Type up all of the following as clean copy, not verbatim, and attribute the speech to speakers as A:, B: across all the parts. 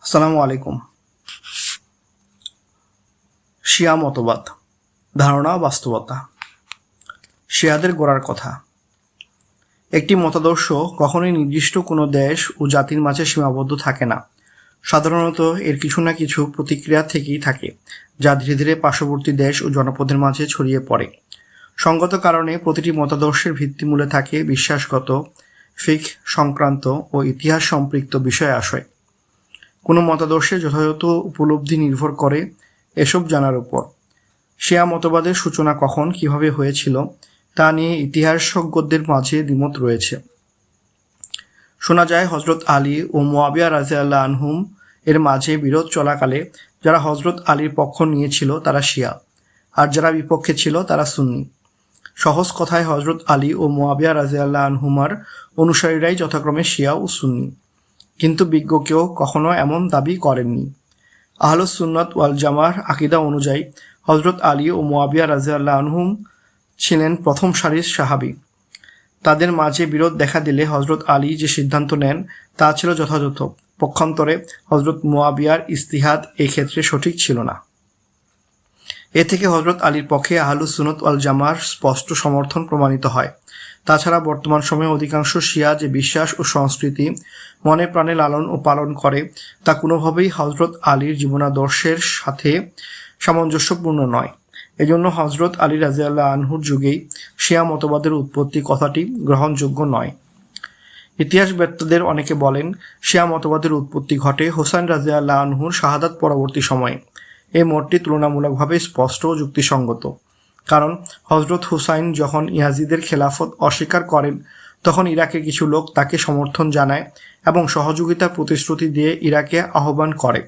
A: আসসালামু আলাইকুম। শিয়া মতবাদ, ধারণা, বাস্তবতা। শিয়াদের গোড়ার কথা। একটি মতাদর্শ কখনোই নির্দিষ্ট কোনো দেশ ও জাতির মাঝে সীমাবদ্ধ থাকে না। সাধারণত এর কিছু না কিছু প্রতিক্রিয়া থেকেই থাকে, যা ধীরে ধীরে পার্শ্ববর্তী দেশ ও জনপদের মাঝে ছড়িয়ে পড়ে। সঙ্গত কারণে প্রতিটি মতাদর্শের ভিত্তিমূলে থাকে বিশ্বাসগত, ফিকহ সংক্রান্ত ও ইতিহাস সম্পৃক্ত বিষয় আশয়। কোনো মতাদর্শের যথাযথ উপলব্ধি নির্ভর করে এসব জানার উপর। শিয়া মতবাদের সূচনা কখন, কিভাবে হয়েছিল তা নিয়ে ইতিহাসজ্ঞদের মাঝে দ্বিমত রয়েছে। শোনা যায় হজরত আলী ও মুয়াবিয়া রাদিয়াল্লাহু আনহুম এর মাঝে বিরোধ চলাকালে যারা হজরত আলীর পক্ষ নিয়েছিল তারা শিয়া, আর যারা বিপক্ষে ছিল তারা সুন্নি। সহজ কথায় হজরত আলী ও মুয়াবিয়া রাদিয়াল্লাহু আনহুমার অনুসারীরাই যথাক্রমে শিয়া ও সুন্নি, কিন্তু বিজ্ঞ কেউ কখনো এমন দাবি করেননি। আহলুস সুন্নাত ওয়াল জামার আকীদা অনুযায়ী হজরত আলী ও মুয়াবিয়া রাদিয়াল্লাহু আনহুম ছিলেন প্রথম সারির সাহাবী। তাদের মাঝে বিরোধ দেখা দিলে হজরত আলী যে সিদ্ধান্ত নেন তা ছিল যথাযথ, পক্ষান্তরে হজরত মুয়াবিয়ার ইজতিহাদ এই ক্ষেত্রে সঠিক ছিল না। এ থেকে হজরত আলীর পক্ষে আহলুস সুন্নাত ওয়াল জামার স্পষ্ট সমর্থন প্রমাণিত হয়। তাছাড়া বর্তমান সময়ে অধিকাংশ শিয়া যে বিশ্বাস ও সংস্কৃতি মনে প্রাণে লালন ও পালন করে তা কোনোভাবেই হজরত আলীর জীবনাদর্শের সাথে সামঞ্জস্যপূর্ণ নয়। এজন্য হজরত আলী রাদিয়াল্লাহু আনহুর যুগেই শিয়া মতবাদের উৎপত্তি কথাটি গ্রহণযোগ্য নয়। ইতিহাসবেত্তাদের অনেকে বলেন শিয়া মতবাদের উৎপত্তি ঘটে হোসাইন রাদিয়াল্লাহু আনহুর শাহাদাত পরবর্তী সময়ে। এই মতটি তুলনামূলকভাবে স্পষ্ট ও যুক্তিসঙ্গত, কারণ হজরত হুসাইন যখন ইয়াজিদের খেলাফত অস্বীকার করেন তখন ইরাকের কিছু লোক তাকে সমর্থন জানায় এবং সহযোগিতার প্রতিশ্রুতি দিয়ে ইরাকে আহ্বান করে।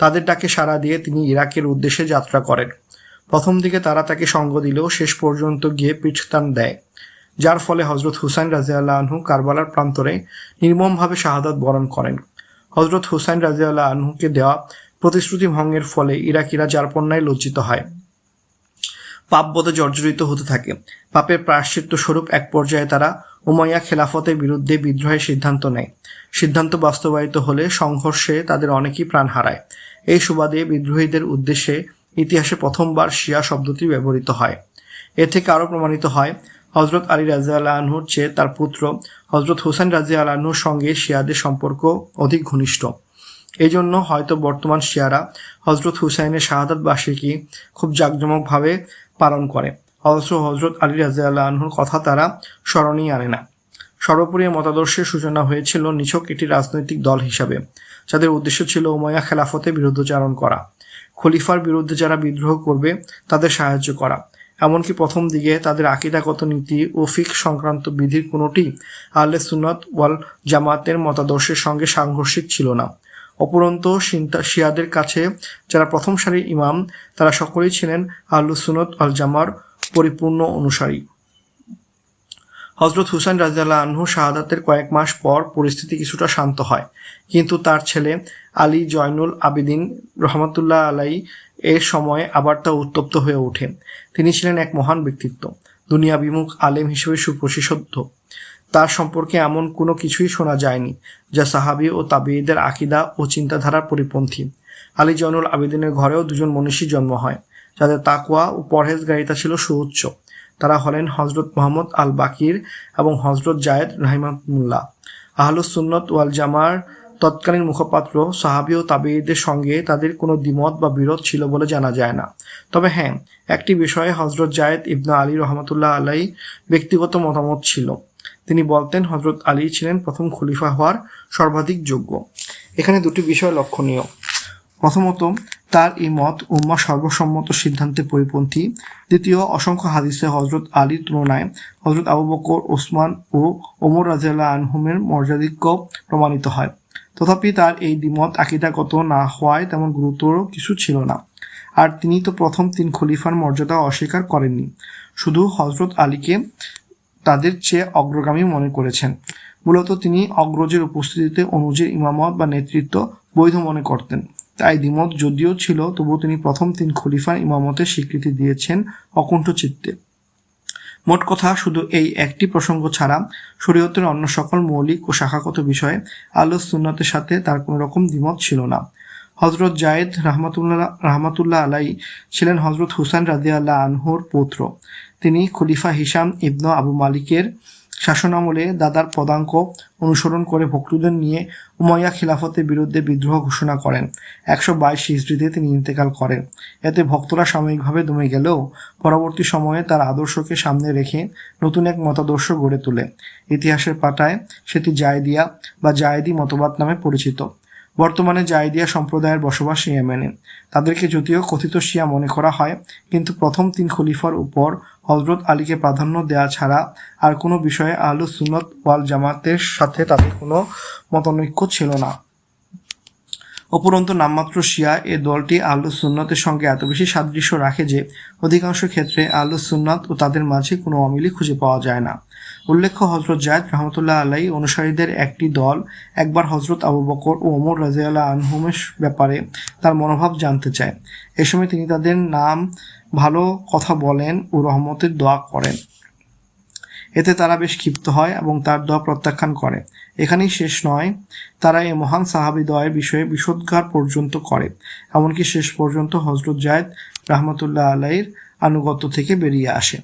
A: তাদের ডাকে সাড়া দিয়ে তিনি ইরাকের উদ্দেশ্যে যাত্রা করেন। প্রথম দিকে তারা তাকে সঙ্গ দিলেও শেষ পর্যন্ত গিয়ে পিঠস্থান দেয়, যার ফলে হজরত হুসাইন রাদিয়াল্লাহু আনহু কারবালার প্রান্তরে নির্মমভাবে শাহাদাত বরণ করেন। হজরত হুসাইন রাদিয়াল্লাহু আনহুকে দেওয়া প্রতিশ্রুতি ভঙ্গের ফলে ইরাকিরা যারপন্নায় লজ্জিত হয়, পাপবোধে জর্জরিত হতে থাকে। পাপের প্রায়শ্চিত্ত স্বরূপ এক পর্যায়ে তারা উমাইয়া খেলাফতের বিরুদ্ধে বিদ্রোহের সিদ্ধান্ত নেয়। সিদ্ধান্ত বাস্তবায়িত হলে সংঘর্ষে তাদের অনেকেই প্রাণ হারায়। এই সুবাদে বিদ্রোহীদের উদ্দেশ্যে ইতিহাসে প্রথমবার শিয়া শব্দটি ব্যবহৃত হয়। এ থেকে আরও প্রমাণিত হয় হজরত আলী রাদিয়াল্লাহু আনহুর চেয়ে তার পুত্র হজরত হুসাইন রাদিয়াল্লাহু আনহুর সঙ্গে শিয়াদের সম্পর্ক অধিক ঘনিষ্ঠ। এই জন্য হয়তো বর্তমান শিয়ারা হজরত হুসাইনের শাহাদাত বার্ষিকী খুব জাঁকজমকভাবে পালন করে, অথচ হজরত আলী রাদিয়াল্লাহু আনহুর কথা তারা স্মরণেই আনে না। সর্বোপরি মতাদর্শের সূচনা হয়েছিল নিছক একটি রাজনৈতিক দল হিসাবে, যাদের উদ্দেশ্য ছিল উমাইয়া খেলাফতে বিরুদ্ধচারণ করা, খলিফার বিরুদ্ধে যারা বিদ্রোহ করবে তাদের সাহায্য করা। এমনকি প্রথম দিকে তাদের আকীদাগত নীতি ও ফিকহ সংক্রান্ত বিধির কোনোটি আহলে সুন্নাত ওয়াল জামাতের মতাদর্শের সঙ্গে সাংঘর্ষিক ছিল না। অপরন্তু শিয়াদের কাছে যারা প্রথম সারির ইমাম তারা সকলেই ছিলেন আহলুস সুন্নাত ওয়াল জামার পরিপূর্ণ অনুসারী। হজরত হুসাইন রাদিয়াল্লাহু আনহু শাহাদাতের কয়েক মাস পর পরিস্থিতি কিছুটা শান্ত হয়, কিন্তু তার ছেলে আলী জয়নুল আবেদিন রহমাতুল্লাহ আলাইহি এর সময় আবার তা উত্তপ্ত হয়ে ওঠে। তিনি ছিলেন এক মহান ব্যক্তিত্ব, দুনিয়া বিমুখ আলেম হিসেবে সুপ্রসিদ্ধ। তার সম্পর্কে এমন কোনো কিছুই শোনা যায়নি যা সাহাবী ও তাবেঈদের আকীদা ও চিন্তাধারার পরিপন্থী। আলী জয়নুল আবেদিনের ঘরেও দুজন মনীষী জন্ম হয়, যাদের তাকওয়া ও পরহেজগারিতা ছিল সুউচ্চ। তারা হলেন হজরত মুহাম্মদ আল বাকির এবং হজরত জায়েদ রাহিমাহুল্লাহ। আহলুস সুন্নাত ওয়াল জামার তৎকালীন মুখপাত্র সাহাবী ও তাবেঈদের সঙ্গে তাদের কোনো দ্বিমত বা বিরোধ ছিল বলে জানা যায় না। তবে হ্যাঁ, একটি বিষয়ে হজরত জায়েদ ইবনে আলী রহমাতুল্লাহ আলাইহি ব্যক্তিগত মতামত ছিল। তিনি বলতেন হজরত আলী ছিলেন প্রথম খলিফা হওয়ার সর্বাধিক যোগ্য। এখানে দুটি বিষয় লক্ষণীয়। প্রথমত, তার এই মত উম্মাহ সর্বসম্মত সিদ্ধান্তের পরিপন্থী। দ্বিতীয়, অসংখ্য হাদিসে হজরত আলীর তুলনায় হজরত আবু বকর, ওসমান ও ওমর রাদিয়াল্লাহু আনহুমের মর্যাদাধিক্য প্রমাণিত হয়। তথাপি তার এই দ্বিমত আকীদাগত না হওয়ায় তেমন গুরুতর কিছু ছিল না। আর তিনি তো প্রথম 3 খলিফার মর্যাদা অস্বীকার করেননি, শুধু হজরত আলীকে তাদের চেয়ে অগ্রগামী মনে করেছেন। মূলত তিনি অগ্রজের উপস্থিতিতে অনুজের ইমামত বা নেতৃত্ব বৈধ মনে করতেন। তাই দ্বিমত যদিও ছিল, তবুও তিনি প্রথম 3 খলিফার ইমামতের স্বীকৃতি দিয়েছেন অকুণ্ঠ চিত্তে। মোট কথা, শুধু এই একটি প্রসঙ্গ ছাড়া শরীয়তের অন্য সকল মৌলিক ও শাখাগত বিষয়ে আহলুস সুন্নাতের সাথে তার কোনো রকম দ্বিমত ছিল না। হজরত জায়েদ রাহমাতুল্লাহ আলাই ছিলেন হজরত হুসাইন রাদিয়াল্লাহু আনহুর পৌত্র। তিনি খলিফা হিশাম ইবনে আবু মালিকের শাসনামলে দাদার পদাঙ্ক অনুসরণ করে ভক্তদের নিয়ে উমাইয়া খিলাফতের বিরুদ্ধে বিদ্রোহ ঘোষণা করেন। 122 হিজরিতে তিনি ইন্তেকাল করেন। এতে ভক্তরা সাময়িকভাবে দমে গেলেও পরবর্তী সময়ে তার আদর্শকে সামনে রেখে নতুন এক মতাদর্শ গড়ে তোলে। ইতিহাসের পাতায় সেটি জায়দিয়া বা জায়েদি মতবাদ নামে পরিচিত। বর্তমানে জায়দিয়া সম্প্রদায়ের বসবাস ইয়েমেনে। তাদেরকে যদিও কথিত শিয়া মনে করা হয়, কিন্তু প্রথম 3 খলিফার উপর হজরত আলীকে প্রাধান্য দেওয়া ছাড়া আর কোনো বিষয়ে আহলুস সুন্নাত ওয়াল জামাতের সাথে তাদের কোনো মতানৈক্য ছিল না। উপরন্তু নামমাত্র শিয়া এ দলটি আহলুস সুন্নাতের সঙ্গে এত বেশি সাদৃশ্য রাখে যে অধিকাংশ ক্ষেত্রে আহলুস সুন্নাত ও তাদের মাঝে কোনো অমিলই খুঁজে পাওয়া যায় না। উল্লেখ্য, হজরত জায়েদ রাহমাতুল্লাহ আলাই অনুসারীদের একটি দল একবার হজরত আবু বকর ও ওমর রাদিয়াল্লাহু আনহুমের ব্যাপারে তার মনোভাব জানতে চায়। এ সময় তিনি তাদের নাম ভালো কথা বলেন ও রহমতের দোয়া করেন। এতে তারা বেশ ক্ষিপ্ত হয় এবং তার দোয়া প্রত্যাখ্যান করে। এখানেই শেষ নয়, তারা এই মহান সাহাবীদ্বয়ের বিষয়ে বিষোদ্গার পর্যন্ত করে, এমনকি শেষ পর্যন্ত হজরত জায়েদ রাহমাতুল্লাহ আলাইহির আনুগত্য থেকে বেরিয়ে আসে।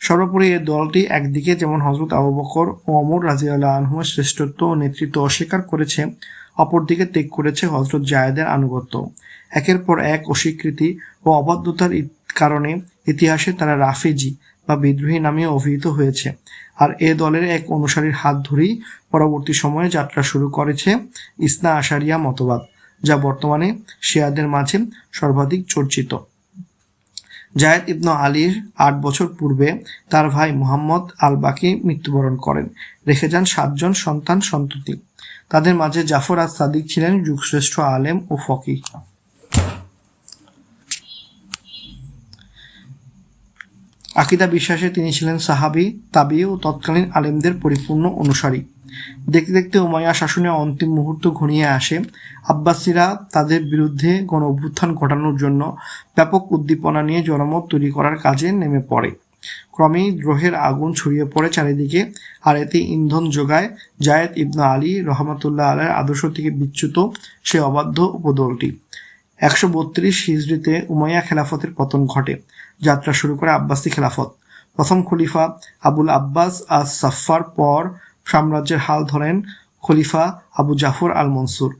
A: সর্বোপরি এই দলটি একদিকে যেমন হজরত আবু বকর ও ওমর রাদিয়াল্লাহু আনহুর শ্রেষ্ঠত্ব ও নেতৃত্ব অস্বীকার করেছে, অপরদিকে ত্যাগ করেছে হজরত জায়েদের আনুগত্য। একের পর এক অস্বীকৃতি ও অবাধ্যতার কারণে ইতিহাসে তারা রাফেজি বা বিদ্রোহী নামে অভিহিত হয়েছে। আর এ দলের এক অনুসারীর হাত ধরেই পরবর্তী সময়ে যাত্রা শুরু করেছে ইসনা আশারিয়া মতবাদ, যা বর্তমানে শিয়াদের মাঝে সর্বাধিক চর্চিত। জায়েদ ইবনে আলীর 8 বছর পূর্বে তার ভাই মুহাম্মদ আল বাকি মৃত্যুবরণ করেন, রেখে যান 7 জন সন্ততি। তাদের মাঝে জাফর আস সাদিক ছিলেন যুগশ্রেষ্ঠ আলেম ও ফকিহ। আকিদা বিশ্বাসে তিনি ছিলেন সাহাবী, তাবী ও তৎকালীন আলেমদের পরিপূর্ণ অনুসারী। দেখতে দেখতে উমাইয়া শাসনের অন্তিম মুহূর্ত ঘনিয়ে আসে। আব্বাসীরা তাদের বিরুদ্ধে গণ অভ্যুত্থান ঘটানোর জন্য ব্যাপক উদ্দীপনা নিয়ে জনমত তৈরি করার কাজে নেমে পড়ে। ক্রমেই দ্রোহের আগুন ছড়িয়ে পড়ে চারিদিকে, আর এতে ইন্ধন যোগায় জায়েদ ইবনে আলী রহমাতুল্লাহ আলাইহির আদর্শ থেকে বিচ্যুত সে অবাধ্য উপদলটি। 132 হিজরিতে উমাইয়া খেলাফতের পতন ঘটে। যাত্রা শুরু করে আব্বাসী খেলাফত। প্রথম খলিফা আবুল আব্বাস আস সাফফার পর সাম্রাজ্যের হাল ধরেন খলিফা আবু জাফর আল মনসুর।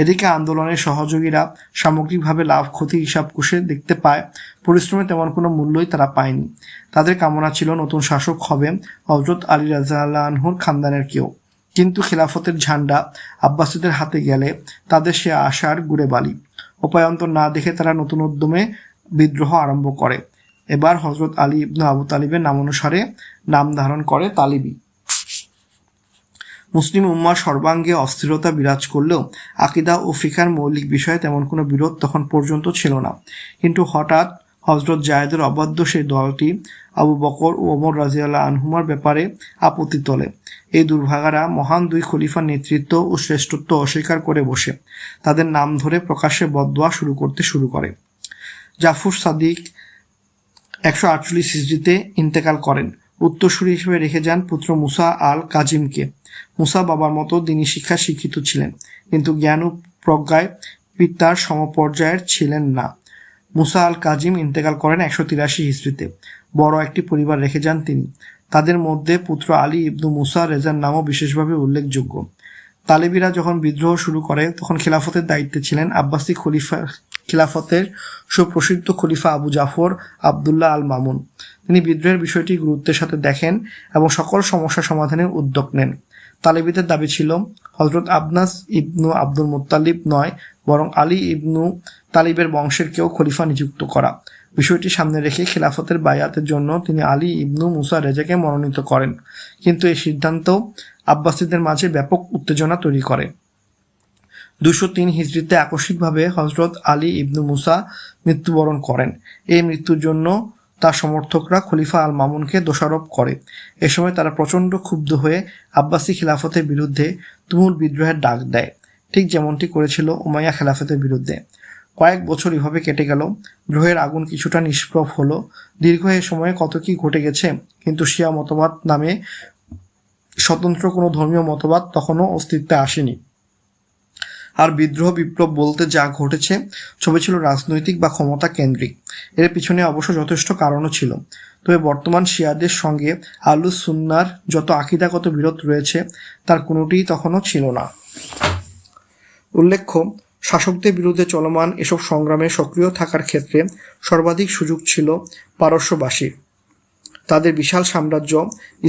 A: এদিকে আন্দোলনের সহযোগীরা সামগ্রিকভাবে লাভ ক্ষতি হিসাব কষে দেখতে পায় পরিশ্রমে তেমন কোনো মূল্যই তারা পায়নি। তাদের কামনা ছিল নতুন শাসক হবে হযরত আলী রাদিয়াল্লাহু আনহুর খানদানের কেউ। কিন্তু খেলাফতের ঝান্ডা আব্বাসীদের হাতে গেলে তাদের সে আশার গুড়ে বালি। উপায়ন্তর না দেখে তারা নতুন উদ্যমে বিদ্রোহ আরম্ভ করে। এবার হযরত আলী ইবনে আবু তালিবের নামানুসারে নাম ধারণ করে তালিবি। মুসলিম উম্মার সর্বাঙ্গে অস্থিরতা বিরাজ করলেও আকিদা ও ফিকার মৌলিক বিষয়ে তেমন কোনো বিরোধ তখন পর্যন্ত ছিল না। কিন্তু হঠাৎ হজরত জায়েদের অবাধ্য সেই দলটি আবু বকর ও ওমর রাদিয়াল্লাহু আনহুমার ব্যাপারে আপত্তি তোলে। এই দুর্ভাগারা মহান 2 খলিফার নেতৃত্ব ও শ্রেষ্ঠত্ব অস্বীকার করে বসে তাদের নাম ধরে প্রকাশ্যে বদদোয়া শুরু করে। জাফর সাদিক 148 হিজরিতে ইন্তেকাল করেন। উত্তরসূরি হিসেবে রেখে যান পুত্র মুসা আল কাজিমকে। মুসা বাবার মতো দিনী শিক্ষা শিক্ষিত ছিলেন, কিন্তু জ্ঞান ও প্রজ্ঞায় পিতার সমপর্যায়ের ছিলেন না। মুসা আল কাজিম ইন্তেকাল করেন 183 হিজরিতে। বড় একটি পরিবার রেখে যান তিনি। তাদের মধ্যে পুত্র আলী ইবনু মুসা রেজার নামও বিশেষভাবে উল্লেখযোগ্য। তালেবিরা যখন বিদ্রোহ শুরু করে তখন খেলাফতের দায়িত্বে ছিলেন আব্বাসী খিলাফতের সুপ্রসিদ্ধ খলিফা আবু জাফর আবদুল্লাহ আল মামুন। তিনি বিদ্রোহের বিষয়টি গুরুত্বের সাথে দেখেন এবং সকল সমস্যা সমাধানের উদ্যোগ নেন। তালেবিদের দাবি ছিল হযরত আব্বাস ইবনু আব্দুল মুত্তালিব নয়, বরং আলী ইবনু তালিবের বংশের কেউ খলিফা নিযুক্ত করা। বিষয়টি সামনে রেখে খিলাফতের বায়াতের জন্য তিনি আলী ইবনু মুসা রেজাকে মনোনীত করেন, কিন্তু এই সিদ্ধান্ত আব্বাসীদের মাঝে ব্যাপক উত্তেজনা তৈরি করে। 203 হিজরিতে আকস্মিকভাবে হযরত আলী ইবনু মুসা মৃত্যুবরণ করেন। এই মৃত্যুর জন্য তার সমর্থকরা খলিফা আল মামুনকে দোষারোপ করে। এ সময় তারা প্রচণ্ড ক্ষুব্ধ হয়ে আব্বাসী খিলাফতের বিরুদ্ধে তুমুল বিদ্রোহের ডাক দেয়, ঠিক যেমনটি করেছিল উমাইয়া খেলাফতের বিরুদ্ধে। কয়েক বছর এভাবে কেটে গেল। গ্রহের আগুন কিছুটা নিষ্প্রভ হলো। দীর্ঘ এ সময়ে কত কি ঘটে গেছে, কিন্তু শিয়া মতবাদ নামে স্বতন্ত্র কোনো ধর্মীয় মতবাদ তখনও অস্তিত্বে আসেনি। আর বিদ্রোহ বিপ্লব বলতে যা ঘটেছে সবই ছিল রাজনৈতিক বা ক্ষমতা কেন্দ্রিক। এর পিছনে অবশ্য যথেষ্ট কারণও ছিল। তবে বর্তমান শিয়াদের সঙ্গে আহলুস সুন্নাহর যত আকীদাগত বিরোধ রয়েছে তার কোনোটিই তখনও ছিল না। উল্লেখ্য, শাসকদের বিরুদ্ধে চলমান এসব সংগ্রামে সক্রিয় থাকার ক্ষেত্রে সর্বাধিক সুযোগ ছিল পারস্যবাসীর। তাদের বিশাল সাম্রাজ্য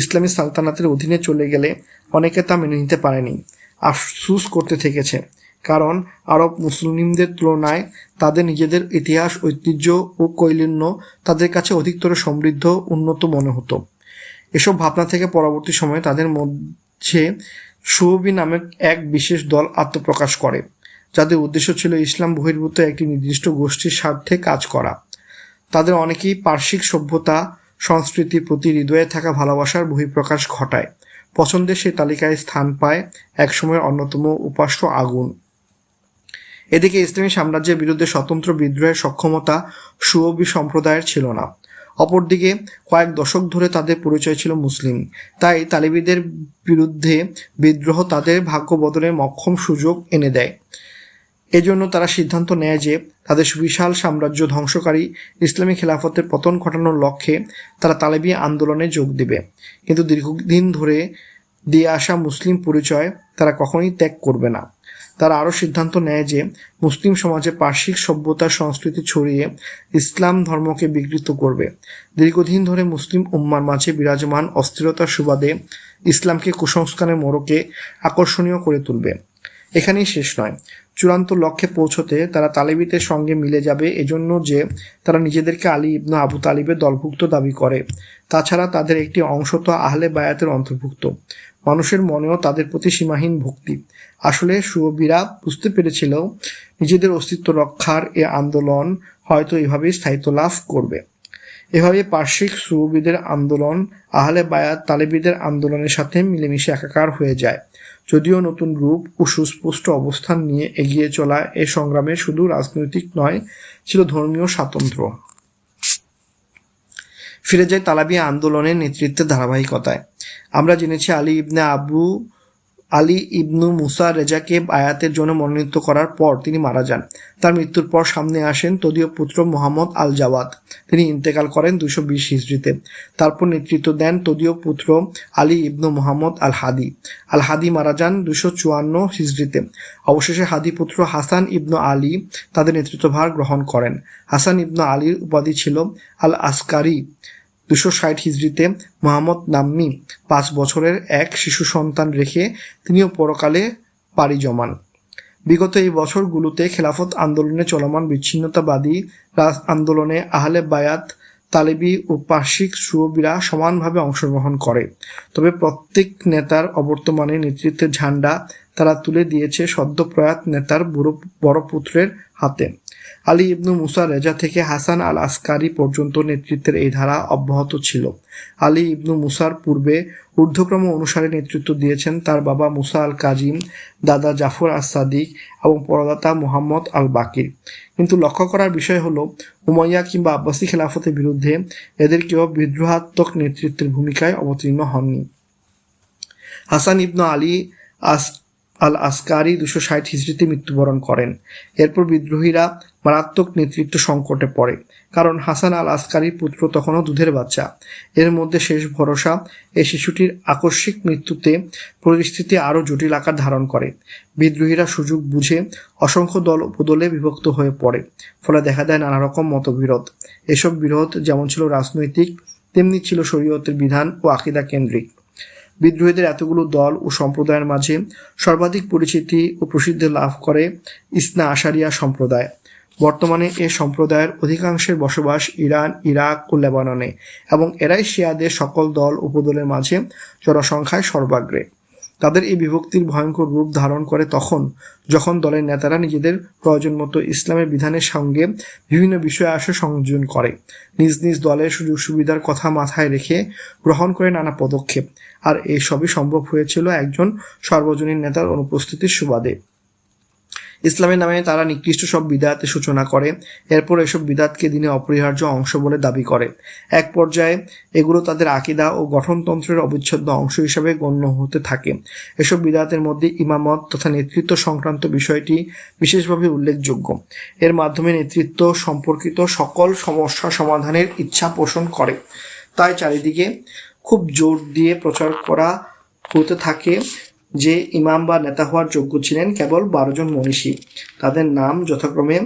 A: ইসলামী সালতানাতের অধীনে চলে গেলে অনেকে তা মেনে নিতে পারেনি, আফসুস করতে থেকেছে। কারণ আরব মুসলিমদের তুলনায় তাদের নিজেদের ইতিহাস, ঐতিহ্য ও কৈলিন্য তাদের কাছে অধিকতর সমৃদ্ধ, উন্নত মনে হতো। এসব ভাবনা থেকে পরবর্তী সময়ে তাদের মধ্যে সুফি নামে এক বিশেষ দল আত্মপ্রকাশ করে, যাদের উদ্দেশ্য ছিল ইসলাম বহির্ভূত একটি নির্দিষ্ট গোষ্ঠীর স্বার্থে কাজ করা। তাদের অনেকেই পার্শ্বিক সভ্যতা সংস্কৃতির প্রতি হৃদয়ে থাকা ভালোবাসার বহিঃপ্রকাশ ঘটায়। পছন্দের সেই তালিকায় স্থান পায় একসময়ের অন্যতম উপাস্য আগুন। এদিকে ইসলামী সাম্রাজ্যের বিরুদ্ধে স্বতন্ত্র বিদ্রোহের সক্ষমতা সুফি সম্প্রদায়ের ছিল না। অপরদিকে কয়েক দশক ধরে তাদের পরিচয় ছিল মুসলিম। তাই তালিবিদের বিরুদ্ধে বিদ্রোহ তাদের ভাগ্য বদলের মক্ষম সুযোগ এনে দেয়। এজন্য তারা সিদ্ধান্ত নেয় যে তাদের সুবিশাল সাম্রাজ্য ধ্বংসকারী ইসলামী খেলাফতের পতন ঘটানোর লক্ষ্যে তারা তালেবি আন্দোলনে যোগ দেবে। কিন্তু দীর্ঘদিন ধরে দিয়ে আসা মুসলিম পরিচয় তারা কখনোই ত্যাগ করবে না। তারা আরও সিদ্ধান্ত নেয় যে মুসলিম সমাজে পার্শ্বিক সভ্যতার সংস্কৃতি ছড়িয়ে ইসলাম ধর্মকে বিকৃত করবে। দীর্ঘদিন ধরে মুসলিম উম্মার মাঝে বিরাজমান অস্থিরতার সুবাদে ইসলামকে কুসংস্কারের মোড়কে আকর্ষণীয় করে তুলবে। এখানেই শেষ নয়, চূড়ান্ত লক্ষ্যে পৌঁছতে তারা তালেবিদের সঙ্গে মিলে যাবে এজন্য যে তারা নিজেদেরকে আলী ইবনে আবু তালিবের দলভুক্ত দাবি করে। তাছাড়া তাদের একটি অংশ তো আহলে বায়াতের অন্তর্ভুক্ত। মানুষের মনেও তাদের প্রতি সীমাহীন ভক্তি। আসলে সুফিরা বুঝতে পেরেছিল নিজেদের অস্তিত্ব রক্ষার এ আন্দোলন হয়তো এভাবেই স্থায়িত্ব লাভ করবে। এভাবে পার্শ্বিক সুফিদের আন্দোলন আহলে বায়াত তালেবিদের আন্দোলনের সাথে মিলেমিশে একাকার হয়ে যায়। যদিও নতুন রূপ ও সুস্পষ্ট অবস্থান নিয়ে এগিয়ে চলা এ সংগ্রামে শুধু রাজনৈতিক নয়, ছিল ধর্মীয় স্বাতন্ত্র্য। ফিরে যায় তালেবি আন্দোলনের নেতৃত্বের ধারাবাহিকতায়। আমরা জেনেছি আলী ইবনু মুসা রেজাকে বায়াতের জন্য মনোনীত করার পর তিনি মারা যান। তার মৃত্যুর পর সামনে আসেন তদীয় পুত্র মুহাম্মদ আল জাওয়াদ। তিনি ইন্তেকাল করেন 220 হিজরিতে। তারপর নেতৃত্ব দেন তদীয় পুত্র আলী ইবনু মুহাম্মদ আল হাদি। আল হাদি মারা যান 254 হিজরিতে। অবশেষে হাদি পুত্র হাসান ইবনু আলী তাদের নেতৃত্বভার গ্রহণ করেন। হাসান ইবনু আলীর উপাধি ছিল আল আসকারি। 260 হিজরিতে মুহাম্মদ নাম্মি 5 বছরের এক শিশু সন্তান রেখে তিনিও পরকালে পাড়ি জমান। বিগত এই বছরগুলোতে খেলাফত আন্দোলনে চলমান বিচ্ছিন্নতাবাদী আন্দোলনে আহলে বায়াত, তালেবি ও পার্শ্বিক সুফিরা সমানভাবে অংশগ্রহণ করে। তবে প্রত্যেক নেতার অবর্তমানে নেতৃত্বের ঝান্ডা তারা তুলে দিয়েছে সদ্য প্রয়াত নেতার বড় পুত্রের হাতে। আলী ইবনু মুসা রেজা থেকে হাসান আল আসকারি পর্যন্ত নেতৃত্বের এই ধারা অব্যাহত ছিল। আলী ইবনু মুসার পূর্বে ঊর্ধ্বক্রম অনুসারে নেতৃত্ব দিয়েছেন তার বাবা মুসা আল কাজিম, দাদা জাফর আস সাদিক এবং পরদাতা মুহাম্মদ আল বাকির। কিন্তু লক্ষ্য করার বিষয় হলো, উমাইয়া কিংবা আব্বাসী খেলাফতের বিরুদ্ধে এদের কেউ বিদ্রোহাত্মক নেতৃত্বের ভূমিকায় অবতীর্ণ হননি। হাসান ইবনু আলী আল আসকারি 260 হিজরিতে মৃত্যুবরণ করেন। এরপর বিদ্রোহীরা মারাত্মক নেতৃত্ব সংকটে পড়ে, কারণ হাসান আল আসকারির পুত্র তখনও দুধের বাচ্চা। এর মধ্যে শেষ ভরসা এই শিশুটির আকস্মিক মৃত্যুতে পরিস্থিতি আরও জটিল আকার ধারণ করে। বিদ্রোহীরা সুযোগ বুঝে অসংখ্য দল উপদলে বিভক্ত হয়ে পড়ে। ফলে দেখা দেয় নানা রকম মতবিরোধ। এসব বিরোধ যেমন ছিল রাজনৈতিক, তেমনি ছিল শরীয়তের বিধান ও আকীদা কেন্দ্রিক। বিদ্রোহীদের এতগুলো দল ও সম্প্রদায়ের মাঝে সর্বাধিক পরিচিতি ও প্রসিদ্ধি লাভ করে ইসনা আশারিয়া সম্প্রদায়। বর্তমানে এ সম্প্রদায়ের অধিকাংশের বসবাস ইরান, ইরাক ও লেবাননে, এবং এরাই শিয়াদের সকল দল উপদলের মাঝে জনসংখ্যায় সর্বাগ্রে। তাদের এই বিভক্তির ভয়ঙ্কর রূপ ধারণ করে তখন, যখন দলের নেতারা নিজেদের প্রয়োজন মতো ইসলামের বিধানের সঙ্গে বিভিন্ন বিষয় আসে সংযোজন করে, নিজ নিজ দলের সুযোগ সুবিধার কথা মাথায় রেখে গ্রহণ করে নানা পদক্ষেপ। আর এই সবই সম্ভব হয়েছিল একজন সর্বজনীন নেতার অনুপস্থিতির সুবাদে। ইসলামের নামে তারা নিকৃষ্ট সব বিদআতের সূচনা করে। এরপর এসব বিদআতকে দিনে অপরিহার্য অংশ বলে দাবি করে। এক পর্যায়ে এগুলো তাদের আকীদা ও গঠনতন্ত্রের অবিচ্ছেদ্য অংশ হিসেবে গণ্য হতে থাকে। এসব বিদআতের মধ্যে ইমামত তথা নেতৃত্ব সংক্রান্ত বিষয়টি বিশেষভাবে উল্লেখযোগ্য। এর মাধ্যমে নেতৃত্ব সম্পর্কিত সকল সমস্যা সমাধানের ইচ্ছা পোষণ করে। তাই চারিদিকে খুব জোর দিয়ে প্রচার করা হতে থাকে যে ইমাম বা নেতা হওয়ার যোগ্য ছিলেন কেবল 12 জন মনীষী। তাদের নাম যথাক্রমে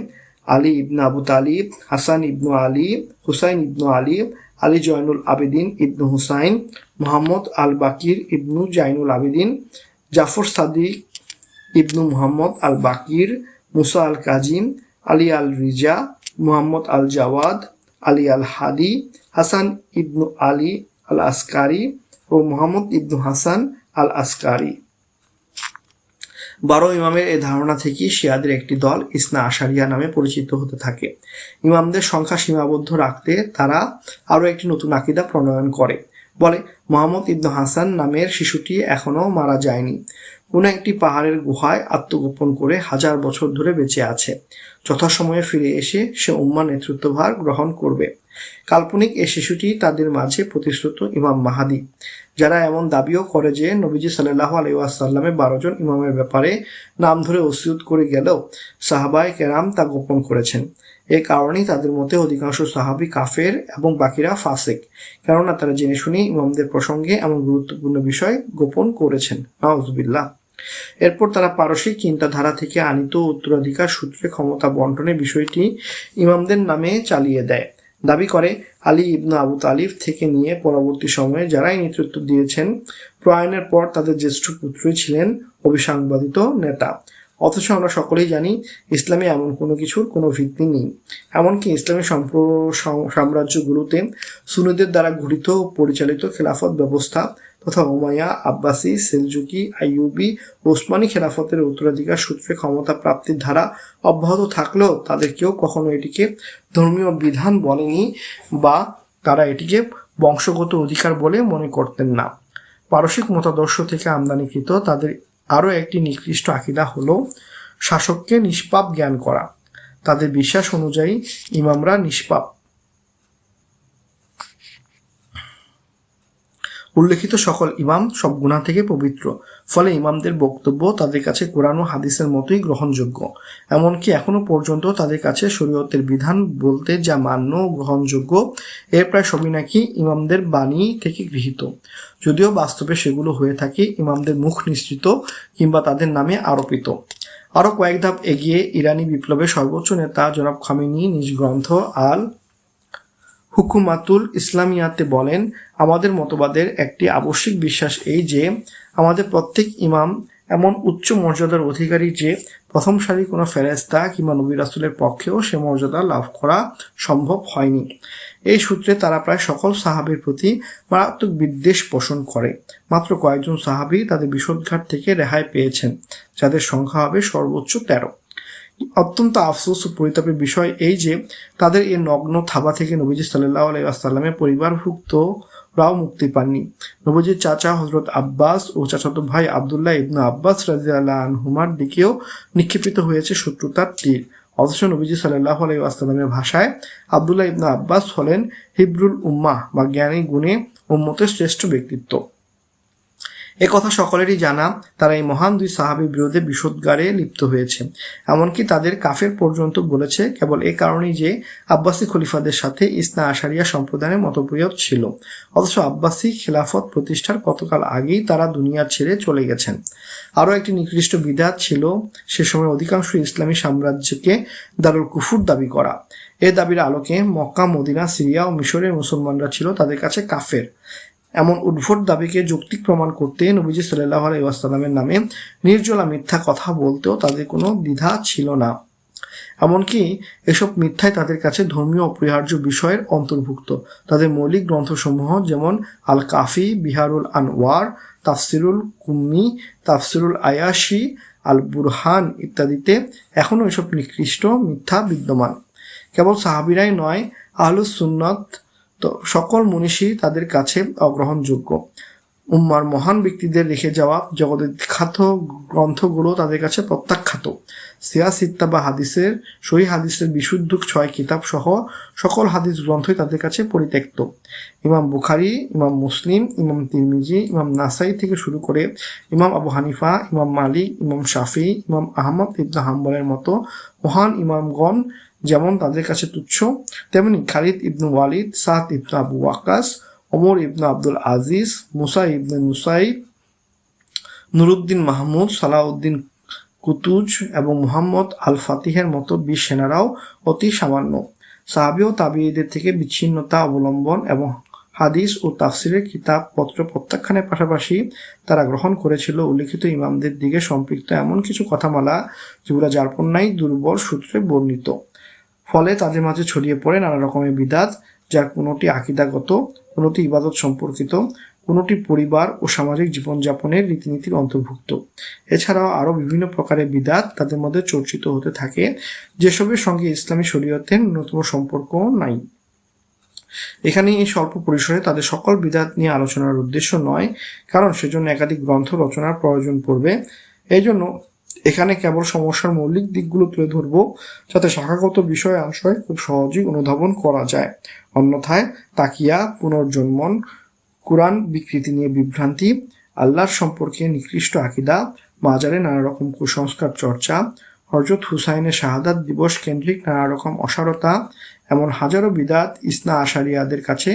A: আলী ইবনে আবু তালিব, হাসান ইবনু আলী, হুসাইন ইবনু আলী, আলী জয়নুল আবেদিন ইবনু হুসাইন, মুহাম্মদ আল বাকির ইবনু জাইনুল আবেদিন, জাফর সাদিক ইবনু মুহাম্মদ আল বাকির, মুসা আল কাজিম, আলী আল রিজা, মুহাম্মদ আল জাওয়াদ, আলী আল হাদি, হাসান ইবনু আলী আল আসকারি ও মুহাম্মদ ইবনু হাসান আল আসকারি। 12 ইমামের এই ধারণা থেকে শিয়াদের একটি দল ইসনা আশারিয়া নামে পরিচিত হতে থাকে। ইমামদের সংখ্যা সীমাবদ্ধ রাখতে তারা আরও একটি নতুন আকীদা প্রণয়ন করে। বলে, মুহাম্মদ ইবনু হাসান নামের শিশুটি এখনও মারা যায়নি, কোনো একটি পাহাড়ের গুহায় আত্মগোপন করে 1000 বছর ধরে বেঁচে আছে। যথাসময়ে ফিরে এসে সে উম্মার নেতৃত্বভার গ্রহণ করবে। কাল্পনিক এ শিশুটি তাদের মাঝে প্রতিশ্রুত ইমাম মাহাদি। যারা এমন দাবিও করে যে নবীজি সাল্লাল্লাহু আলাইহি ওয়াসাল্লামের 12 জন ইমামের ব্যাপারে নাম ধরে ওসিয়ত করে গেলেও সাহাবায়ে কেরাম তা গোপন করেছেন। এ কারণেই তাদের মতে অধিকাংশ সাহাবী কাফের এবং বাকিরা ফাসিক, কেননা তারা জেনে শুনে ইমামদের প্রসঙ্গে এমন গুরুত্বপূর্ণ বিষয় গোপন করেছেন। নাউজুবিল্লাহ। এরপর তারা পারসিক চিন্তাধারা থেকে আনিত উত্তরাধিকার সূত্রে ক্ষমতা বন্টনের বিষয়টি ইমামদের নামে চালিয়ে দেয়। দাবি করে আলী ইবনে আবু তালিব থেকে নিয়ে পরবর্তী সময়ে যারাই নেতৃত্ব দিয়েছেন, প্রয়াণের পর তাদের জ্যেষ্ঠ পুত্রই ছিলেন অবিসংবাদিত নেতা। অথচ আমরা সকলেই জানি ইসলামে এমন কোনো কিছুর কোনো ভিত্তি নেই। এমনকি ইসলামী সাম্রাজ্যগুলোতে সুন্নিদের দ্বারা গঠিত ও পরিচালিত খেলাফত ব্যবস্থা তথা উমাইয়া, আব্বাসি, সেলজুকি, আইয়ুবি, ওসমানী খেলাফতের উত্তরাধিকার সূত্রে ক্ষমতা প্রাপ্তির ধারা অব্যাহত থাকলেও তাদের কেউ কখনো এটিকে ধর্মীয় বিধান বলেনি বা তারা এটিকে বংশগত অধিকার বলে মনে করতেন না। পারসিক মতাদর্শ থেকে আমদানিকৃত তাদের আরও একটি নিকৃষ্ট আকীদা হলো শাসককে নিষ্পাপ জ্ঞান করা। তাদের বিশ্বাস অনুযায়ী ইমামরা নিষ্পাপ। উল্লেখিত সকল ইমাম সব গুনাহ থেকে পবিত্র, ফলে ইমামদের বক্তব্য তাদের কাছে কোরআন ও হাদিসের মতোই গ্রহণযোগ্য। এমনকি এখনো পর্যন্ত তাদের কাছে শরীয়তের বিধান বলতে যা মান্য ও গ্রহণযোগ্য এর প্রায় সবই নাকি ইমামদের বাণী থেকে গৃহীত, যদিও বাস্তবে সেগুলো হয়ে থাকে ইমামদের মুখ নিঃসৃত কিংবা তাদের নামে আরোপিত। আরও কয়েক ধাপ এগিয়ে ইরানি বিপ্লবের সর্বোচ্চ নেতা জনাব খামেনি নিজ গ্রন্থ আল হুকুমাতুল ইসলামিয়াতে বলেন, আমাদের মতবাদের একটি আবশ্যিক বিশ্বাস এই যে আমাদের প্রত্যেক ইমাম এমন উচ্চ মর্যাদার অধিকারী যে প্রথম সারি কোনো ফেরেশতা কিংবা নবী রাসূলের পক্ষেও সে মর্যাদা লাভ করা সম্ভব হয়নি। এই সূত্রে তারা প্রায় সকল সাহাবীর প্রতি মারাত্মক বিদ্বেষ পোষণ করে। মাত্র কয়েকজন সাহাবী তাদের বিষোদঘাত থেকে রেহাই পেয়েছেন, যাদের সংখ্যা হবে সর্বোচ্চ 13। অত্যন্ত আফসোস ও পরিতাপের বিষয় এই যে তাদের এই নগ্ন থাবা থেকে নবীজি সাল্লাল্লাহু আলাইহি ওয়াসাল্লামের পরিবারভুক্তরাও মুক্তি পাননি। নবীজির চাচা হযরত আব্বাস ও চাচাতো ভাই আব্দুল্লাহ ইবনে আব্বাস রাদিয়াল্লাহু আনহুমার দিকেও নিক্ষেপিত হয়েছে শত্রুতার তীর। অথচ নবীজি সাল্লাল্লাহু আলাইহি ওয়াসাল্লামের ভাষায় আব্দুল্লাহ ইবনে আব্বাস হলেন হিব্রুল উম্মাহ বা জ্ঞানী গুণে উম্মতের শ্রেষ্ঠ ব্যক্তিত্ব। এ কথা সকলেরই জানা। তারা এই মহান দুই সাহাবীর বিরুদ্ধে বিষোদগারে লিপ্ত হয়েছে, এমনকি তাদের কাফের পর্যন্ত বলেছে, কেবল এ কারণেই যে আব্বাসী খলিফাদের সাথে ইসনা আশারিয়া সম্প্রদায়ের মতবিরোধ ছিল। অথচ আব্বাসী খেলাফত প্রতিষ্ঠার কতকাল আগেই তারা দুনিয়া ছেড়ে চলে গেছেন। আরও একটি নিকৃষ্ট বিদআত ছিল সে সময় অধিকাংশ ইসলামী সাম্রাজ্যকে দারুল কুফর দাবি করা। এ দাবির আলোকে মক্কা, মদিনা, সিরিয়া ও মিশরের মুসলমানরা ছিল তাদের কাছে কাফের। এমন উদ্ভট দাবিকে যৌক্তিক প্রমাণ করতে নবীজি সাল্লাল্লাহু আলাইহি ওয়াসাল্লামের নামে নির্জলা মিথ্যা কথা বলতেও তাদের কোনো দ্বিধা ছিল না। এমনকি এসব মিথ্যাই তাদের কাছে ধর্মীয় অপরিহার্য বিষয়ের অন্তর্ভুক্ত। তাদের মৌলিক গ্রন্থসমূহ যেমন আল কাফি, বিহারুল আনওয়ার, তাফসিরুল কুম্মি, তাফসিরুল আয়াশি, আল বুরহান ইত্যাদিতে এখনও এসব নিকৃষ্ট মিথ্যা বিদ্যমান। কেবল সাহাবীরাই নয়, আহলুস সুন্নাত তো সকল মনীষী তাদের কাছে অগ্রহণযোগ্য। উম্মার মহান ব্যক্তিদের রেখে যাওয়া জগদ্বিখ্যাত গ্রন্থগুলো তাদের কাছে প্রত্যাখ্যাত। সিয়াসিত্তা বা হাদিসের সহি হাদিসের বিশুদ্ধ 6 কিতাব সহ সকল হাদিস গ্রন্থই তাদের কাছে পরিত্যক্ত। ইমাম বুখারী, ইমাম মুসলিম, ইমাম তিরমিজি, ইমাম নাসাই থেকে শুরু করে ইমাম আবু হানিফা, ইমাম মালিক, ইমাম শাফি, ইমাম আহমদ ইবনে হাম্বলের মতো মহান ইমামগণ যেমন তাদের কাছে তুচ্ছ, তেমনি খালিদ ইবনু ওয়ালিদ, সাদ ইবনে আবু ওয়াক্কাস, ওমর ইবনে আব্দুল আজিজ, মুসা ইবনে মুসাইব, নুরুদ্দিন মাহমুদ, সালাউদ্দিন কুতুজ এবং মুহাম্মদ আল ফাতিহের মতো বীর সেনারাও অতি সামান্য। সাহাবী ও তাবিঈদের থেকে বিচ্ছিন্নতা অবলম্বন এবং হাদিস ও তাফসিরের কিতাবপত্র প্রত্যাখ্যানের পাশাপাশি তারা গ্রহণ করেছিল উল্লিখিত ইমামদের দিকে সম্পৃক্ত এমন কিছু কথামালা যেগুলো যারপন্যায় দুর্বল সূত্রে বর্ণিত। ফলে তাদের মাঝে ছড়িয়ে পড়ে নানা রকমের বিদাত, যার কোনোটি আকীদাগত, কোনোটি ইবাদত সম্পর্কিত, কোনোটি পরিবার ও সামাজিক জীবনযাপনের রীতিনীতির অন্তর্ভুক্ত। এছাড়াও আরও বিভিন্ন প্রকারের বিদাত তাদের মধ্যে চর্চিত হতে থাকে, যেসবের সঙ্গে ইসলামী শরীয়তের ন্যূনতম সম্পর্ক নাই। এখানে এই স্বল্প পরিসরে তাদের সকল বিদাত নিয়ে আলোচনার উদ্দেশ্য নয়, কারণ সেজন্য একাধিক গ্রন্থ রচনার প্রয়োজন পড়বে। এই জন্য এখানে কেবল সমস্যার মৌলিক দিকগুলো তুলে ধরব, যাতে শাখাগত বিষয় আশয় খুব সহজেই অনুধাবন করা যায়। অন্যথায় তাকিয়া, পুনর্জন্মন, কুরআন বিকৃতি নিয়ে বিভ্রান্তি, আল্লাহর সম্পর্কে নিকৃষ্ট আকীদা, মাজারে নানা রকম কুসংস্কার চর্চা, হযরত হুসাইনের শাহাদাত দিবস কেন্দ্রিক নানা রকম অসারতা, এমন হাজারো বিদাত ইসনা আশারিয়াদের কাছে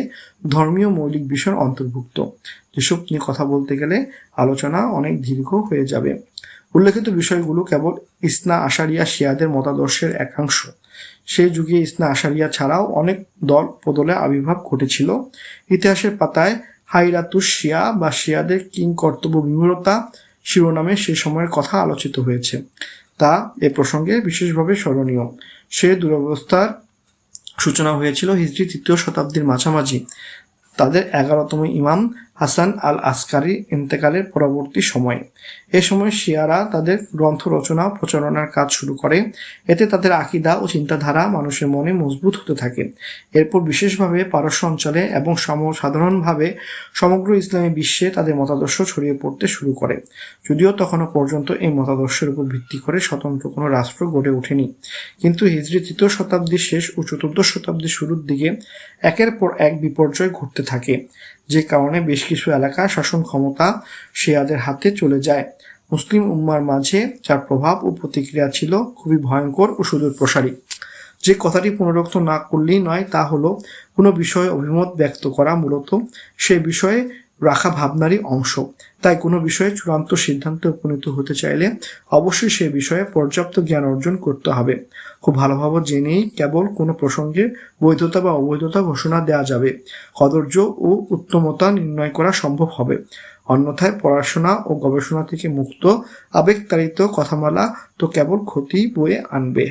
A: ধর্মীয় মৌলিক বিষয়ের অন্তর্ভুক্ত, যেসব নিয়ে কথা বলতে গেলে আলোচনা অনেক দীর্ঘ হয়ে যাবে। উল্লেখিত বিষয়গুলো কেবল ইসনা আশারিয়া শিয়াদের মতাদর্শের একাংশ। সেই যুগে ইসনা আশারিয়া ছাড়াও অনেক দল প্রদলে আবির্ভাব ঘটেছিল। ইতিহাসের পাতায় হাইরাতুস শিয়া বা শিয়াদের কিংকর্তব্য বিমূঢ়তা শিরোনামে সে সময়ের কথা আলোচিত হয়েছে, তা এ প্রসঙ্গে বিশেষভাবে স্মরণীয়। সে দুরবস্থার সূচনা হয়েছিল হিজরি 3য় শতাব্দীর মাঝামাঝি। তাদের 11তম ইমাম হাসান আল আসকারির ইন্তেকালের পরবর্তী সময়ে। এ সময় শিয়ারা তাদের গ্রন্থ রচনা ও প্রচারণার কাজ শুরু করে। এতে তাদের আকীদা ও চিন্তাধারা মানুষের মনে মজবুত হতে থাকে। এরপর বিশেষভাবে পারস্য অঞ্চলে এবং সাধারণভাবে সমগ্র ইসলামী বিশ্বে তাদের মতাদর্শ ছড়িয়ে পড়তে শুরু করে। যদিও তখনও পর্যন্ত এই মতাদর্শের উপর ভিত্তি করে স্বতন্ত্র কোনো রাষ্ট্র গড়ে ওঠেনি, কিন্তু হিজরি 3য় শতাব্দীর শেষ ও 14শ শতাব্দীর শুরুর দিকে একের পর এক বিপর্যয় ঘটতে থাকে, যে কারণে বেশ কিছু এলাকা শাসন ক্ষমতা শিয়াদের হাতে চলে যায়। মুসলিম উম্মার মাঝে যার প্রভাব ও প্রতিক্রিয়া ছিল খুবই ভয়ঙ্কর ও সুদূর প্রসারী। যে কথাটি পুনরুক্ত না করলেই নয় তা হলো, কোনো বিষয়ে অভিমত ব্যক্ত করা মূলত সে বিষয়ে রাখা ভাবনারই অংশ। তাই কোনো বিষয়ে চূড়ান্ত সিদ্ধান্তে উপনীত হতে চাইলে অবশ্যই সে বিষয়ে পর্যাপ্ত জ্ঞান অর্জন করতে হবে। খুব ভালোভাবে জেনেই কেবল কোনো প্রসঙ্গের বৈধতা বা অবৈধতা ঘোষণা দেওয়া যাবে, কদর্য ও উত্তমতা নির্ণয় করা সম্ভব হবে। অন্যথায় পড়াশোনা ও গবেষণা থেকে মুক্ত আবেগতাড়িত কথামালা তো কেবল ক্ষতি বয়ে আনবে।